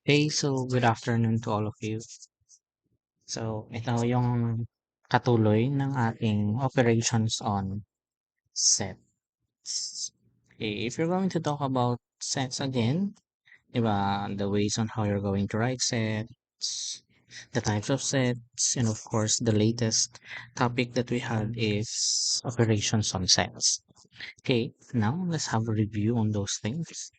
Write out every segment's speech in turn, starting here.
Hey, so good afternoon to all of you. So, ito yung katuloy ng ating operations on sets. Okay, if you're going to talk about sets again, diba, the ways on how you're going to write sets, the types of sets, and of course, the latest topic that we had is operations on sets. Okay, now let's have a review on those things.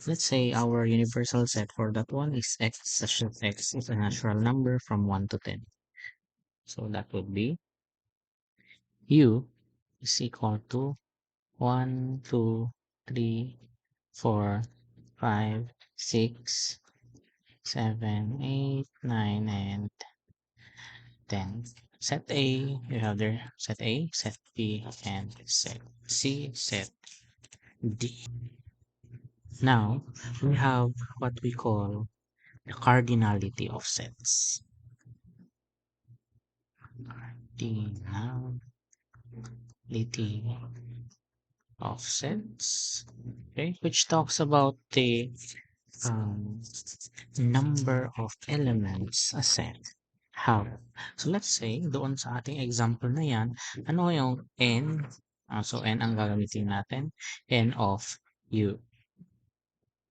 Let's say our universal set for that one is x, such that x is a natural number from 1 to 10. So that would be u is equal to 1, 2, 3, 4, 5, 6, 7, 8, 9, and 10. Set A, you have there set A, set B, and set C, set D. Now, we have what we call the cardinality of sets. Cardinality of sets, okay, which talks about the um, number of elements a set have. So let's say, doon sa ating example na yan, ano yung n? So n ang gagamitin natin, n of u.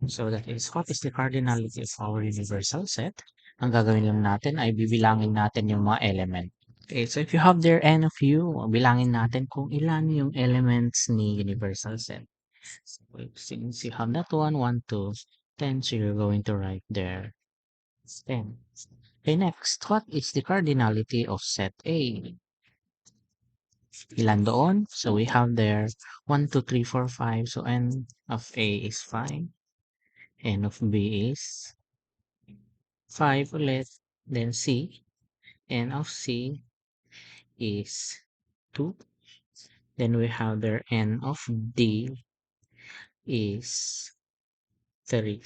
So that is, what is the cardinality of our universal set? Ang gagawin lang natin ay bibilangin natin yung mga element. Okay, so if you have there n of u, bilangin natin kung ilan yung elements ni universal set. So since you have that one, 1, 2, 10, so you're going to write there 10. Okay, next, what is the cardinality of set A? Ilan doon? So we have there 1, 2, 3, 4, 5. So n of A is 5. N of B is 5 ulit. Then C. N of C is 2. Then we have there N of D is 3.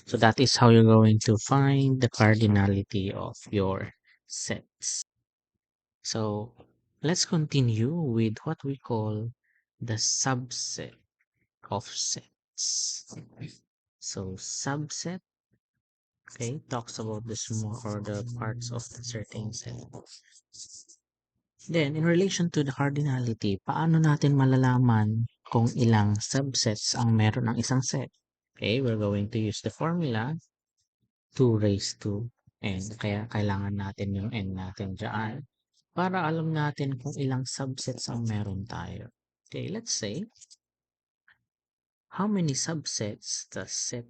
So that is how you're going to find the cardinality of your sets. So let's continue with what we call the subset of sets. So subset, okay, talks about the small or the parts of the certain set. Then, in relation to the cardinality, paano natin malalaman kung ilang subsets ang meron ng isang set? Okay, we're going to use the formula 2 raised to n. Kaya kailangan natin yung n natin dyan para alam natin kung ilang subsets ang meron tayo. Okay, let's say, how many subsets does set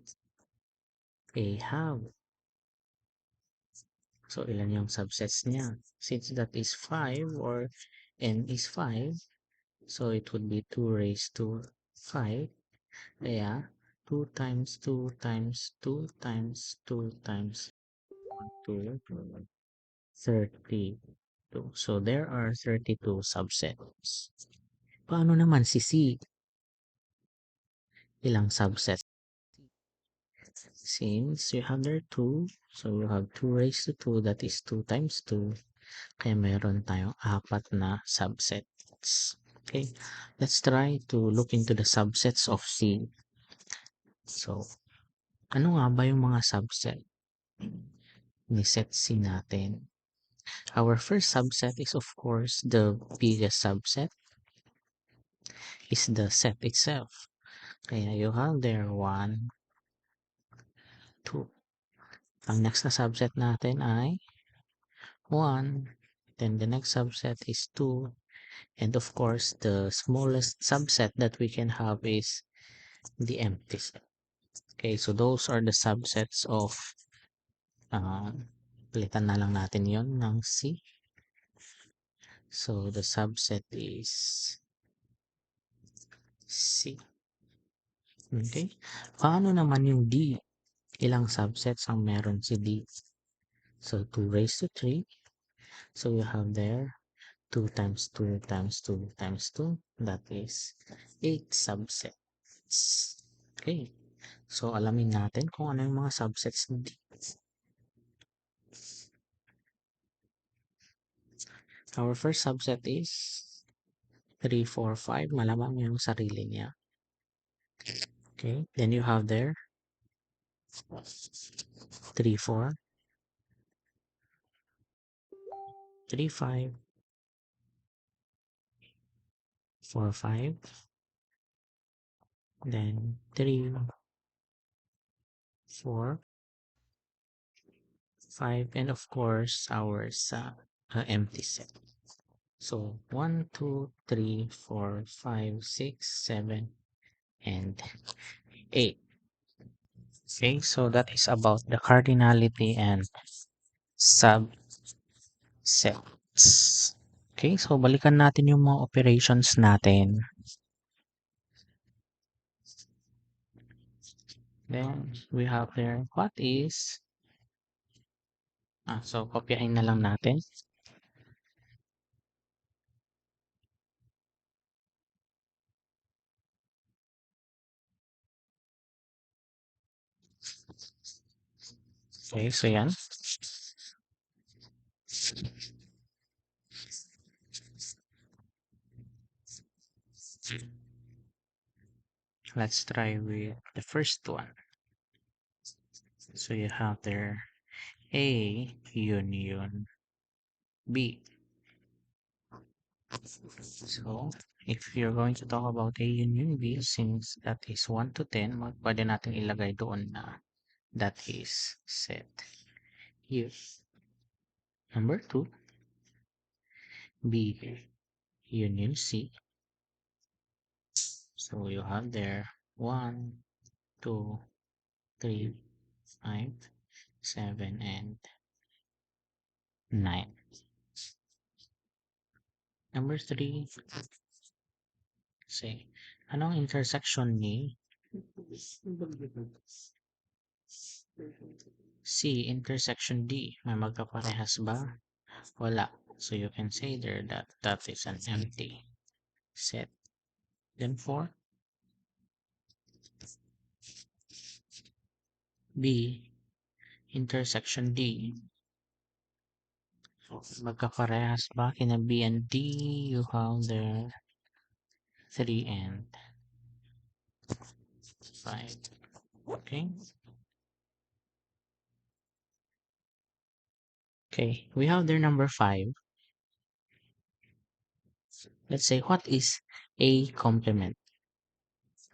A have? So, ilan yung subsets niya? Since that is 5 or n is 5, so it would be 2 raised to 5. Kaya, 2 times 2 times 2 times 2 times 2, 32. So, there are 32 subsets. Paano naman si C? Ilang subsets? Since you have there 2, so you have 2 raised to 2, that is 2 times 2. Kaya meron tayong 4 na subsets. Okay, let's try to look into the subsets of C. So, ano nga ba yung mga subset ni set C natin? Our first subset is of course the biggest subset is the set itself. Kaya you have there 1, 2. Ang next na subset natin ay 1. Then the next subset is 2. And of course, the smallest subset that we can have is the empty set. Okay, so those are the subsets of palitan na lang natin yon ng C. So the subset is C. Okay, paano naman yung D? Ilang subsets ang meron si D? So 2 raised to 3. So you have there 2 times 2 times 2 times 2. That is 8 subsets. Okay. So, alamin natin kung ano yung mga subsets ni D. Our first subset is 3, 4, 5. Malamang yung sarili niya. Okay. Then you have there 3, 4, 3, 5, 4, 5, then 3, 4, 5, and of course our empty set. So 1, 2, 3, 4, 5, 6, 7, and 8. Okay, so that is about the cardinality and subsets. Okay, so balikan natin yung mga operations natin. Then we have there what is so kopyahin na lang natin. Okay, so yan. Let's try with the first one. So you have there A union B. So if you're going to talk about A union B, since that is 1 to 10, pwede natin ilagay doon na that is set U. Number 2, B union C. So you have there 1, 2, 3, 5, 7, and 9. Number 3, say, anong intersection ni C intersection D? May magkaparehas ba? Wala. So you can say there that that is an empty set. Then 4, B intersection D. Magkaparehas ba kina B and D? You have there 3 and 5. Okay. Okay, we have there number 5. Let's say, what is A complement?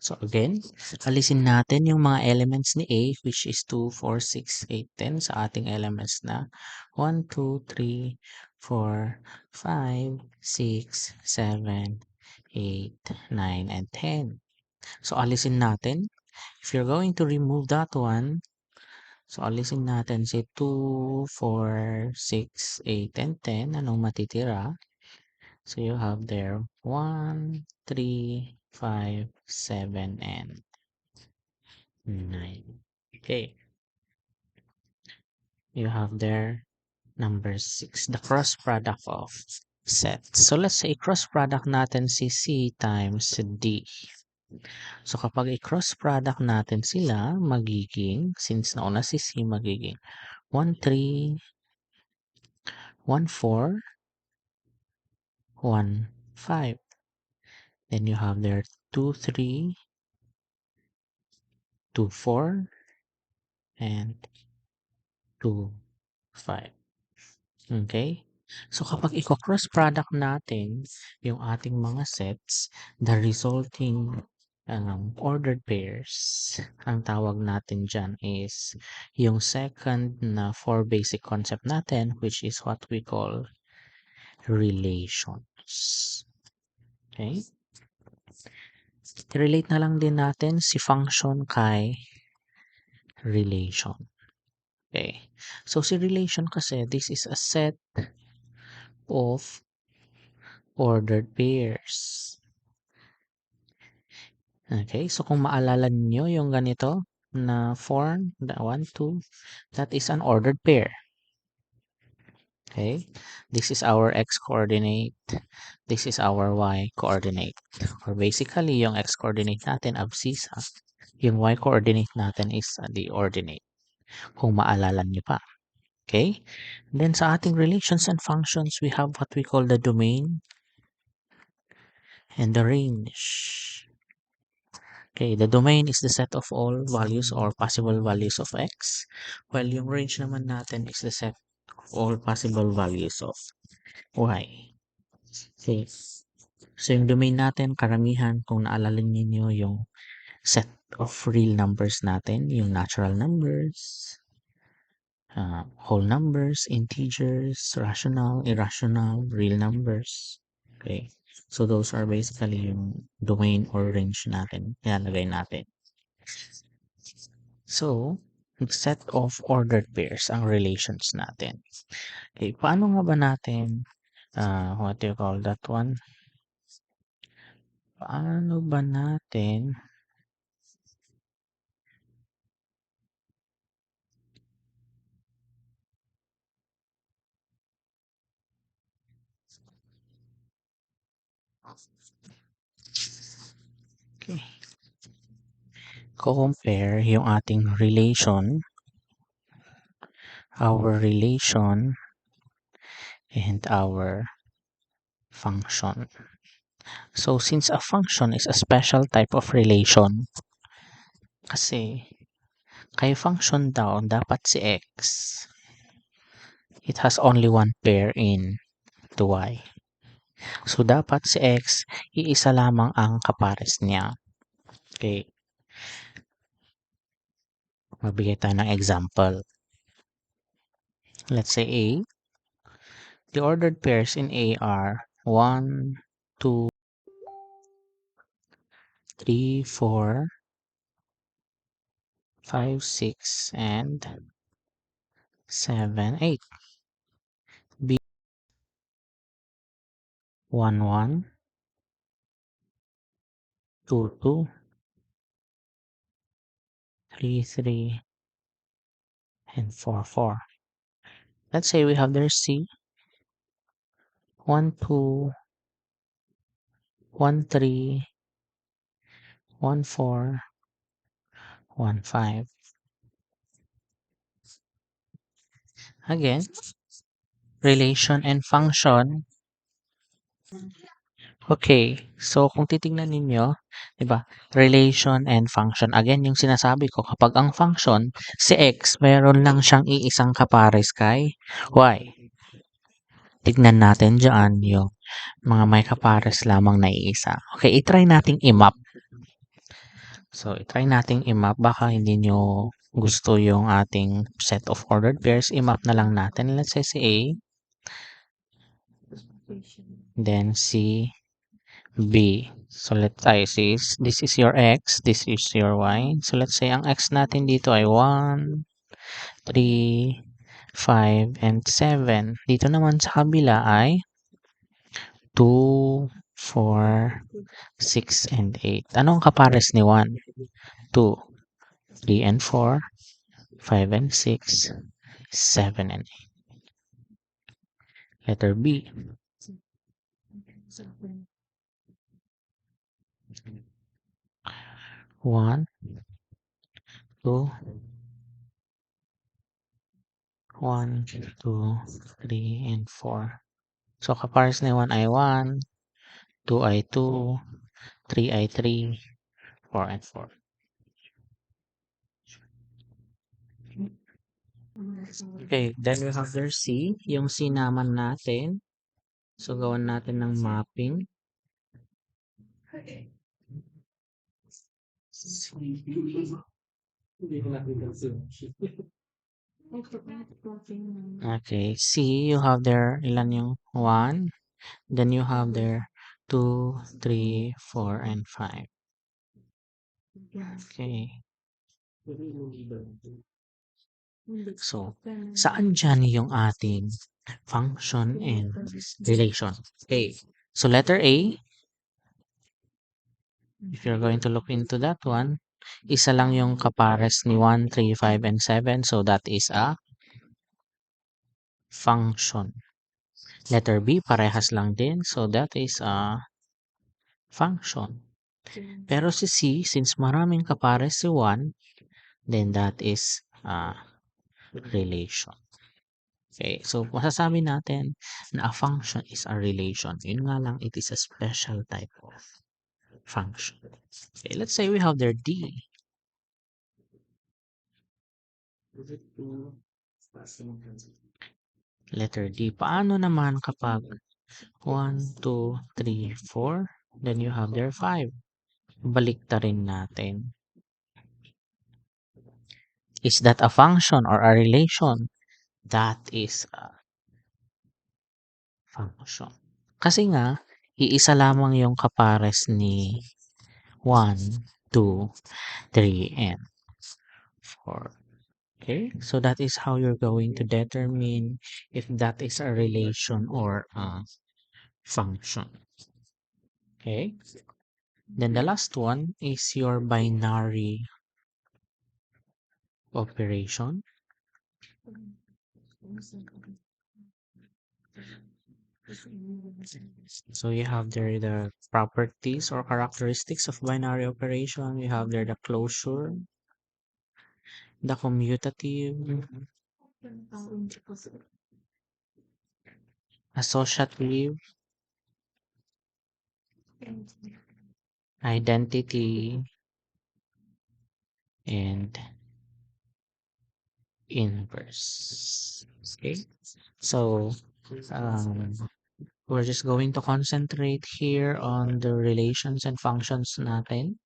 So again, alisin natin yung mga elements ni A, which is 2, 4, 6, 8, 10 sa ating elements na 1, 2, 3, 4, 5, 6, 7, 8, 9, and 10. So alisin natin. If you're going to remove that one, so alisin natin si 2, 4, 6, 8, and 10. Anong matitira? So you have there 1, 3, 5, 7, and 9. Okay. You have there number 6, the cross product of sets. So let's say cross product natin si C times D. So kapag i-cross product natin sila, magiging, since nauna si C, magiging 1, 3, 1, 4, 1, 5. Then you have there 2, 3, 2, 4, and 2, 5. Okay? So kapag i-cross product natin yung ating mga sets, the resulting ordered pairs, ang tawag natin dyan is yung second na 4 basic concept natin, which is what we call relations. Okay? I-relate na lang din natin si function kay relation. Okay. So si relation kasi, this is a set of ordered pairs. Okay, so kung maalala niyo yung ganito na form, the 1, 2, that is an ordered pair. Okay, this is our x coordinate, this is our y coordinate. Or basically, yung x coordinate natin abscissa, yung y coordinate natin is the ordinate. Kung maalala niyo pa. Okay, then sa ating relations and functions, we have what we call the domain and the range. Okay, the domain is the set of all values or possible values of x, while yung range naman natin is the set of all possible values of y. Okay, so yung domain natin, karamihan, kung naalala ninyo yung set of real numbers natin, yung natural numbers, whole numbers, integers, rational, irrational, real numbers. Okay, so those are basically yung domain or range natin, ilalagay natin. So, set of ordered pairs ang relations natin. Okay, paano nga ba natin, what do you call that one? Paano ba natin okay, compare yung ating relation, our relation, and our function. So, since a function is a special type of relation, kasi kay function daw, dapat si x, it has only one pair in to y. So, dapat si x, iisa lamang ang kapares niya. Okay, magbigay tayo ng example. Let's say A. The ordered pairs in A are 1, 2, 3, 4, 5, 6, and 7, 8. B 1, 1, 2, 2, 3, 3, and 4, 4. Let's say we have their C 1, 2, 1, 3, 1, 4, 1, 5. Again, relation and function. Okay, so kung titingnan ninyo, 'di ba? Relation and function. Again, yung sinasabi ko, kapag ang function, si x, meron lang siyang iisang kapares kay y. Tignan natin dyan yung mga may kapares lamang na iisa. Okay, itry nating i-map. So, itry nating i-map. Baka hindi nyo gusto yung ating set of ordered pairs. I-map na lang natin. Let's say si A, then si B. So, let's say this is your X, this is your Y. So, let's say ang X natin dito ay 1, 3, 5, and 7. Dito naman sa kabila ay 2, 4, 6, and 8. Anong kapares ni 1? 2, 3, and 4, 5, and 6, 7, and 8. Letter B. 1, 2, 1, 2, 3, and 4. So, kapares ni 1 ay 1, 2 ay 2, 3 ay 3, 4 and 4. Okay, then we have their C. Yung C naman natin. So, gawan natin ng mapping. Okay, C, you have there, ilan yung 1? Then you have there 2, 3, 4, and 5. Okay. So, saan dyan yung ating function and relation? Okay. So, letter A, if you're going to look into that one, isa lang yung kapares ni 1, 3, 5, and 7. So, that is a function. Letter B, parehas lang din. So, that is a function. Pero si C, since maraming kapares si 1, then that is a relation. Okay, so masasabi natin na a function is a relation. Yun nga lang, it is a special type of function. Okay, let's say we have there D. Letter D. Paano naman kapag 1, 2, 3, 4? Then you have there 5. Baliktarin natin. Is that a function or a relation? That is a function. Kasi nga, iisa lamang yung kapares ni 1, 2, 3, and 4. Okay, so that is how you're going to determine if that is a relation or a function. Okay, then the last one is your binary operation. So you have there the properties or characteristics of binary operation. You have there the closure, the commutative, associative, identity, and inverse. Okay, so um, we're just going to concentrate here on the relations and functions natin.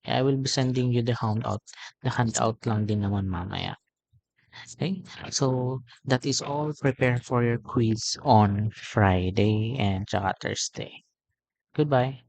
I will be sending you the handout. The handout lang din naman mamaya. Okay, so that is all. Prepare for your quiz on Friday and tsaka Thursday. Goodbye.